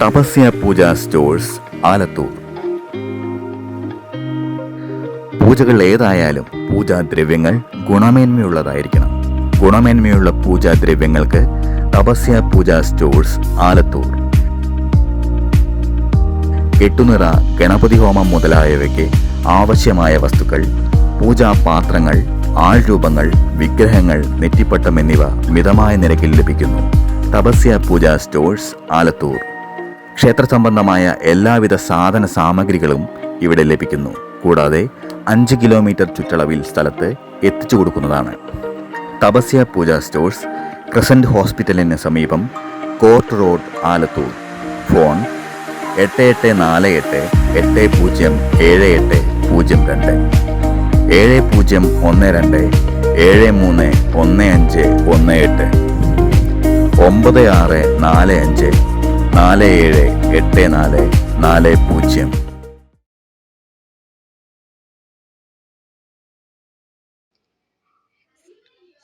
Tapasya Pooja stores, Alathur. പൂജകൾ ഏതായാലും പൂജാദ്രവ്യങ്ങൾ ഗുണമേന്മയുള്ളതായിരിക്കണം. ഗുണമേന്മയുള്ള പൂജാദ്രവ്യങ്ങൾക്ക് തപസ്യ പൂജ സ്റ്റോഴ്സ്, ആലത്തൂർ. കെട്ടുനിറ, ഗണപതി ഹോമം മുതലായവയ്ക്ക് ആവശ്യമായ വസ്തുക്കൾ, പൂജാപാത്രങ്ങൾ, ആൾരൂപങ്ങൾ, വിഗ്രഹങ്ങൾ, നെറ്റിപ്പട്ടം എന്നിവ മിതമായ നിരക്കിൽ ലഭിക്കുന്നു. തപസ്യ പൂജ സ്റ്റോഴ്സ്, ആലത്തൂർ. ക്ഷേത്ര സംബന്ധമായ എല്ലാവിധ സാധന സാമഗ്രികളും ഇവിടെ ലഭിക്കുന്നു. കൂടാതെ 5 കിലോമീറ്റർ ചുറ്റളവിൽ സ്ഥലത്ത് എത്തിച്ചു കൊടുക്കുന്നതാണ്. തപസ്യ പൂജ സ്റ്റോഴ്സ്, ക്രസന്റ് ഹോസ്പിറ്റലിന് സമീപം, കോർട്ട് റോഡ്, ആലത്തൂർ. ഫോൺ 8848 807802 7012 70151518 9645 478440.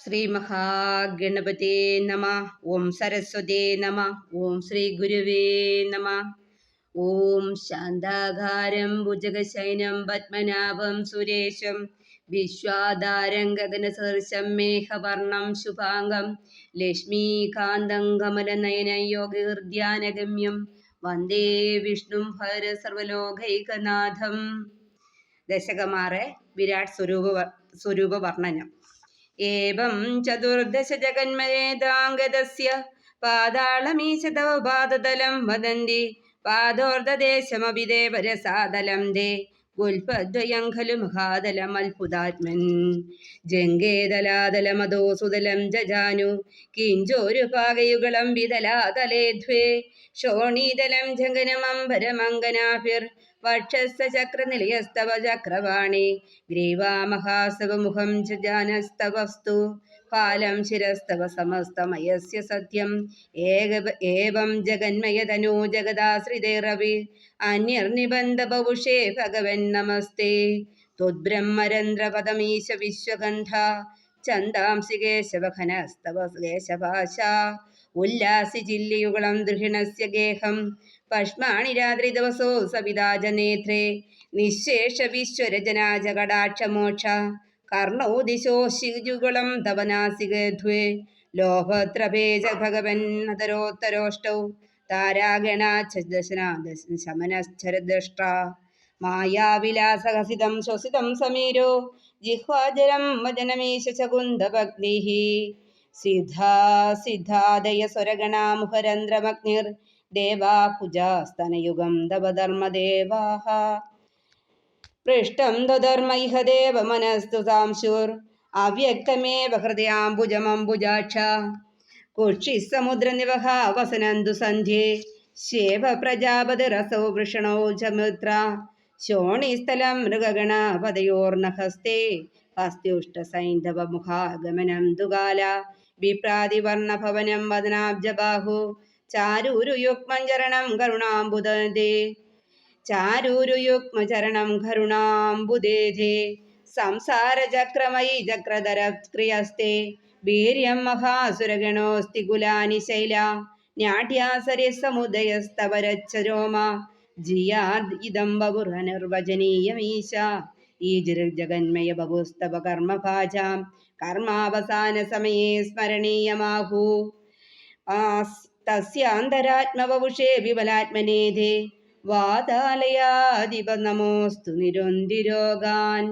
ശ്രീ മഹാഗണപതേ നമ. ഓം സരസ്വതേ നമ. ഓം ശ്രീ ഗുരുവേ നമ. ഓം ശാന്താകാരം ഭുജഗശയനം പത്മനാഭം സുരേശം വിശ്വാധാരം ഗഗനസദൃശം മേഘവർണം ശുഭാംഗം ലക്ഷ്മീകാന്തം കമലനയനം യോഗീർധ്യാനഗമ്യം വന്ദേ വിഷ്ണു ഭര സർവലോകൈകനാഥം. ദശകമാറെ വിരാട് സ്വരൂപ വർണ്ണനം. ഏവം ചതുർദശ ജഗന്മയേതാംഗതസ്യ പാതാളമീശതവ പാദതലം വദന്തി പാദോർദ്ധദേശമഭിദേവരസാദലം ദേ ഗുൽപദ്വയം ഖലു മഹാദലമത്ഭുതാത്മൻ ജംഗേതലാതലമധോസുതലം ജജാനു കിഞ്ചോരു പാകയുഗളം വിതലാതലേ ദ്വേ ശോണീതലം ജംഗനമംബരമംഗനാഭിർ വക്ഷസ്ഥചക്രനിലയസ്തവ ചക്രവാണി ഗ്രീവാമഹാസവമുഖം ജാനസ്തവസ്തു കാലം ശിരസ്തവ സമസ്തമയസ്യ സത്യം ഏവം ജഗന്മയതനോ ജഗദാശ്രിതേരവി അന്യർനിബന്ധബഹുഷേ ഭഗവൻ നമസ്തേ ത്വദ്ബ്രഹ്മരന്ധ്രപദമീശ വിശ്വകണ്ഠ ചന്ദാംസി കേശവഘനസ്തവ കേശഭാഷ ഉല്ലാസി ജില്ലിയുഗളം ദൃഹിണസ്യ ഗേഹം പഷ്മാണി രാത്രി ദിവസോ സവിതാജനേത്രേ നിശേഷ വിശ്വരചനാ ജഗടാക്ഷമോക്ഷ കർണോ ദിശോ ശിജുഗളം തവനാസികധ്വേ ലോഭത്രഭേജ ഭഗവൻ അതരോത്തരോഷ്ടൗ താരാഗണാശമനശ്ചരദ്രഷ്ട മായാവിലാസഹസിതം ശ്വസിതം സമീരോ ജിഹ്വാജലം വചനമീശ ശകുന്തഭഗ്നിഃ സിദ്ധാദയ സ്വരഗണാമുഖരന്ധ്രമഗ്നിർ ദേവാ ഭുജാസ്തനയുഗം തവധർമ്മദേവാഃ പൃഷ്ടം ത്വധർമ്മ ഇഹ ദേവമനസ്തു സാംശുർ അവ്യക്തമേവ ഹൃദയാംബുജമംബുജാക്ഷ കുക്ഷിസമുദ്രനിവഹ വസനന്തു സന്ധ്യേ ശേവ പ്രജാപതിരസൗ വൃഷണോ ചമുത്ര ശോണിസ്ഥലം മൃഗഗണപതയോർനഹസ്തേ ഹസ്ത്യുഷ്ടസൈന്ധവമുഖാഗമനം ദുകാല വിപ്രാതിവർണഭവനം വദനാബ്ജബാഹു ചാരൂരുയുഗ്മചരണം കരുണാംബുദേ ചാരൂരുയുഗ്മചരണം കരുണാംബുദേധേ സംസാരചക്രമയി ചക്രധരക്രിയസ്തേ വീര്യം മഹാസുരഗണോസ്തി കുലാനി ശൈല നാട്യാസരെ സമുദയസ്തവരച്ചരോമ ജിയാദ് ഇദം ബപുർഹനിർവചനീയമീശ ഈജിർജഗന്മയ ബപുസ്തവ കർമ്മഭാജാം കർമാവസാന സമയേ സ്മരണീയമാഹു തസ്യാന്തരാത്മവപുഷേ വിമലാത്മനേധേ വാതാലയാധിപ നമോസ്തു നിരുന്തിരോഗാൻ.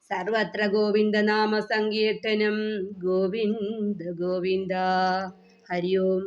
സർവത്ര ഗോവിന്ദനാമ സങ്കീർത്തനം. ഗോവിന്ദ ഗോവിന്ദ. ഹരി ഓം.